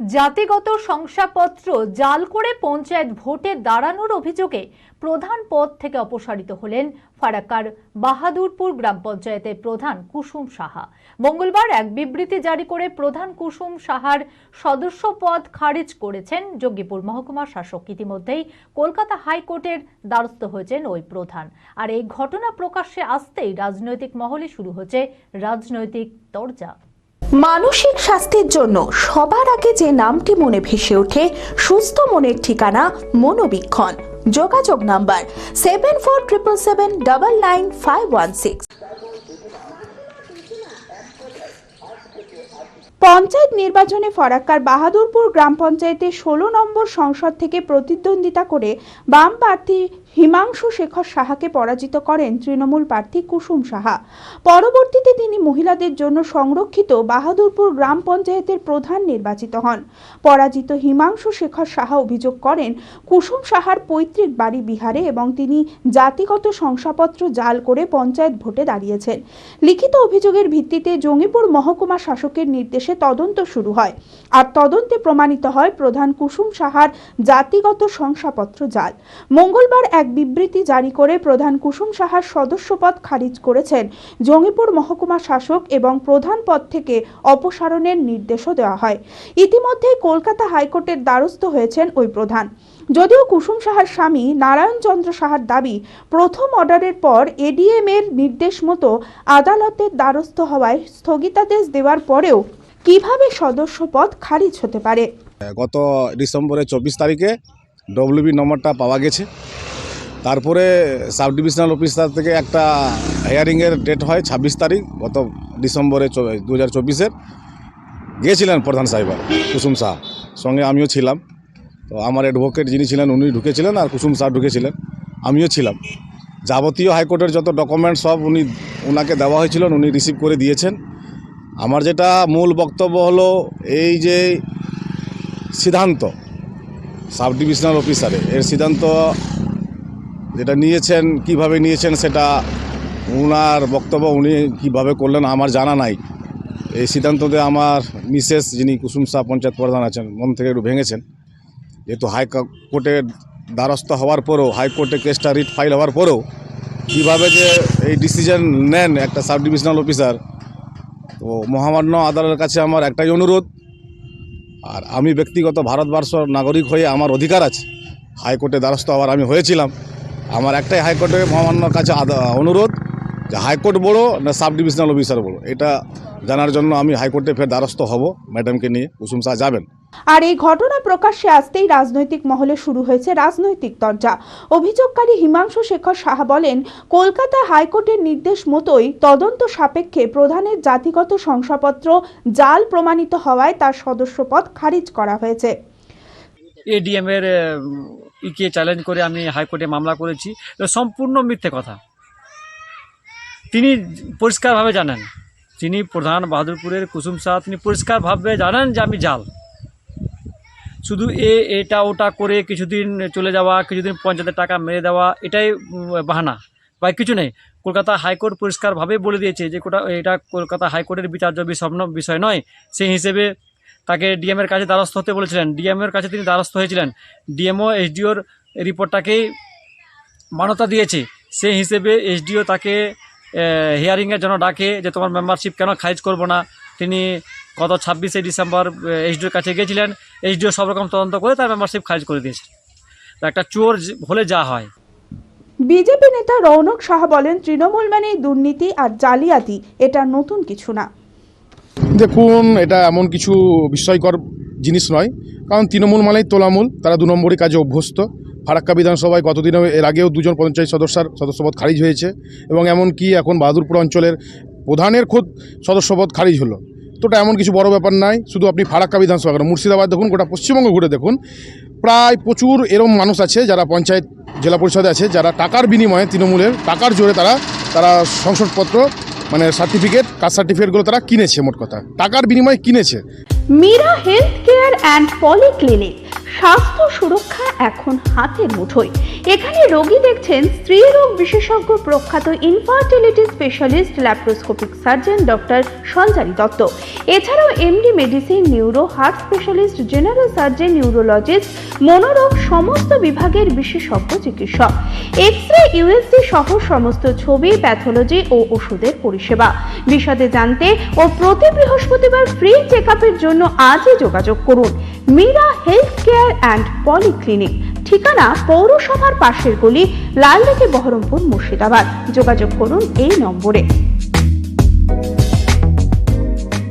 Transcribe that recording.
জাতিগত শংসাপত্র জাল করে পঞ্চায়েত ভোটে দাঁড়ানোর অভিযোগে প্রধান পদ থেকে অপসারিত হলেন ফারাক্কার বাহাদুরপুর গ্রাম পঞ্চায়েতের প্রধান কুসুম সাহা। মঙ্গলবার এক বিবৃতি জারি করে প্রধান কুসুম সাহার সদস্য পদ খারিজ করেছেন জঙ্গিপুর মহকুমার শাসক। ইতিমধ্যেই কলকাতা হাইকোর্টের দ্বারস্থ হয়েছেন ওই প্রধান। আর এই ঘটনা প্রকাশ্যে আসতেই রাজনৈতিক মহলে শুরু হচ্ছে রাজনৈতিক তরজা। মানসিক স্বাস্থ্যের জন্য সবার আগে যে নামটি মনে ভেসে ওঠে সুস্থ মনের ঠিকানা মনোবীক্ষণ। যোগাযোগ নাম্বার 7477799516। পঞ্চায়েত নির্বাচনে ফারাক্কার বাহাদুরপুর গ্রাম পঞ্চায়েতের 16 নম্বর সংসদ থেকে প্রতিদ্বন্দ্বিতা করে বাম প্রার্থী হিমাংশু শেখর সাহাকে পরাজিত করেন তৃণমূল প্রার্থী কুসুম সাহা। পরবর্তীতে তিনি মহিলাদের জন্য সংরক্ষিত বাহাদুরপুর গ্রাম পঞ্চায়েতের প্রধান নির্বাচিত হন। পরাজিত হিমাংশু শেখর সাহা অভিযোগ করেন কুসুম সাহার পৈতৃক বাড়ি বিহারে এবং তিনি জাতিগত শংসাপত্র জাল করে পঞ্চায়েত ভোটে দাঁড়িয়েছেন। লিখিত অভিযোগের ভিত্তিতে জঙ্গিপুর মহকুমা শাসকের নির্দেশে তদন্ত শুরু হয়। আর তদন্তে প্রমাণিত হয় প্রধান কুসুম সাহার জাতিগত শংসাপত্র জাল। মঙ্গলবার এক বিবৃতি জারি করে প্রধান কুসুম সাহার সদস্যপদ খারিজ করেছেন জঙ্গিপুর মহকুমা শাসক এবং প্রধান পদ থেকে অপসারণের নির্দেশও দেওয়া হয়। ইতিমধ্যে কলকাতা হাইকোর্টের দ্বারস্থ হয়েছেন ওই প্রধান। যদিও কুসুম সাহার স্বামী নারায়ণ চন্দ্র সাহার দাবি, প্রথম অর্ডারের পর এডিএম এর নির্দেশ মতো আদালতের দ্বারস্থ হওয়ায় স্থগিতাদেশ দেওয়ার পরেও কিভাবে সদস্য পদ খারিজ হতে পারে। গত ডিসেম্বরের 24 তারিখে ডব্লিউবি নম্বরটা পাওয়া গেছে। তারপরে সাব ডিভিশনাল অফিসার থেকে একটা হিয়ারিংয়ের ডেট হয় 26 তারিখ গত ডিসেম্বরে 2024-এর। গিয়েছিলেন প্রধান সাহেব কুসুম সাহা, সঙ্গে আমিও ছিলাম। তো আমার অ্যাডভোকেট যিনি ছিলেন উনি ঢুকেছিলেন আর কুসুম সাহা ঢুকেছিলেন, আমিও ছিলাম। যাবতীয় হাইকোর্টের যত ডকুমেন্টস সব ওনাকে দেওয়া হয়েছিল, উনি রিসিভ করে দিয়েছেন। আমার যেটা মূল বক্তব্য হলো, এই যে সিদ্ধান্ত সাব ডিভিশনাল অফিসারে এর সিদ্ধান্ত যেটা নিয়েছেন, কিভাবে নিয়েছেন সেটা ওনার বক্তব্য, উনি কিভাবে করলেন আমার জানা নাই। এই সিদ্ধান্ততে আমার মিসেস যিনি কুসুম সাহা পঞ্চায়েত প্রধান আছেন মন থেকে একটু ভেঙেছেন। যেহেতু হাইকোর্টের দ্বারস্থ হওয়ার পরেও, হাইকোর্টে কেসটা রিট ফাইল হওয়ার পরেও কীভাবে যে এই ডিসিশন নেন একটা সাব ডিভিশনাল অফিসার, তো মহামান্য আদালতের কাছে আমার একটাই অনুরোধ। আর আমি ব্যক্তিগত ভারতবর্ষ নাগরিক হয়ে আমার অধিকার আছে, হাইকোর্টে দ্বারস্থ হওয়ার আমি হয়েছিলাম। আমার একটাই হাইকোর্টে মহামান্যর কাছে অনুরোধ যে হাইকোর্ট বড় না সাব ডিভিশনাল অফিসার বড়, এটা জানার জন্য আমি হাইকোর্টে ফের দ্বারস্থ হব। ম্যাডামকে নিয়ে কুসুম সাহা যাবেন। আর এই ঘটনা প্রকাশ্যে আসতেই রাজনৈতিক মহলে শুরু হয়েছে রাজনৈতিক তরজা। অভিযোগকারী হিমাংশু শেখর সাহা বলেন, কলকাতা হাইকোর্টের নির্দেশ মতোই তদন্ত সাপেক্ষে প্রধানের জাতিগত শংসাপত্র জাল প্রমাণিত হওয়ায় তার সদস্যপদ খারিজ করা হয়েছে। এডিএম এর ইকে চ্যালেঞ্জ করে আমি হাইকোর্টে মামলা করেছি। সম্পূর্ণ মিথ্যে কথা। তিনি পরিষ্কারভাবে জানেন, তিনি প্রধান বাহাদুরপুরের কুসুম সাহা, তিনি পরিষ্কারভাবে জানেন যে আমি জাল। শুধু এটা ওটা করে কিছুদিন চলে যাওয়া, কিছুদিন পঞ্চায়েতের টাকা মেরে দেওয়া, এটাই বাহানা বা কিছু নেই। কলকাতা হাইকোর্ট পরিষ্কারভাবে বলে দিয়েছে যে এটা কলকাতা হাইকোর্টের বিচার্য বিষয় নয়। সেই হিসেবে তাকে ডিএমের কাছে দ্বারস্থ হতে বলেছিলেন। ডিএমের কাছে তিনি দ্বারস্থ হয়েছিলেন। ডিএমও এসডিওর রিপোর্টটাকেই মান্যতা দিয়েছে। সেই হিসেবে এসডিও তাকে হিয়ারিংয়ের জন্য ডাকে যে তোমার মেম্বারশিপ কেন খারিজ করবো না। তিনি গত 26শে ডিসেম্বর এসডিওর কাছে গিয়েছিলেন। এসডিও সব রকম তদন্ত করে তার মেম্বারশিপ খারিজ করে দিয়েছে। একটা চোর হলে যা হয়। বিজেপি নেতা রৌনক সাহা বলেন, তৃণমূল মানেই দুর্নীতি আর জালিয়াতি, এটা নতুন কিছু না। দেখুন, এটা এমন কিছু বিস্ময়কর জিনিস নয়, কারণ তৃণমূল মানেই তোলামূল। তারা 2 নম্বরই কাজে অভ্যস্ত। ফারাক্কা বিধানসভায় গতদিনও এর আগেও 2জন পঞ্চায়েত সদস্যপদ খারিজ হয়েছে এবং এমনকি এখন বাহাদুরপুর অঞ্চলের প্রধানের খোদ সদস্যপদ খারিজ হলো। তো এটা এমন কিছু বড় ব্যাপার নয়। শুধু আপনি ফারাক্কা বিধানসভা কেন, মুর্শিদাবাদ দেখুন, গোটা পশ্চিমবঙ্গ ঘুরে দেখুন, প্রায় প্রচুর এরম মানুষ আছে যারা পঞ্চায়েত জেলা পরিষদে আছে, যারা টাকার বিনিময়ে তৃণমূলের টাকার জোরে তারা সংসদপত্র মানে সার্টিফিকেট, কাস্ট সার্টিফিকেটগুলো তারা কিনেছে। মোট কথা টাকার বিনিময়ে কিনেছে। Meera health care and polyclinic স্বাস্থ্য সুরক্ষা এখন হাতের মুঠোয়। এখানে রোগী দেখছেন স্ত্রী রোগ বিশেষজ্ঞ প্রখ্যাত infertility specialist laparoscopic surgeon doctor Sanchari Dutta. এছাড়াও MD medicine, neuro, heart specialist, general surgeon, neurologist, মনোরোগ সমস্ত বিভাগের বিশেষজ্ঞ চিকিৎসক। এক্স-রে, ইউএসজি সহ সমস্ত ছবি, প্যাথোলজি ও ওষুধের পরিষেবা। বিশদে জানতে ও প্রতি বৃহস্পতিবার ফ্রি চেকআপের জন্য আজই যোগাযোগ করুন Meera health care and polyclinic. ঠিকানা পৌরসভার পাশের গলি, লালদিঘি, বহরমপুর, মুর্শিদাবাদ। যোগাযোগ করুন এই নম্বরে।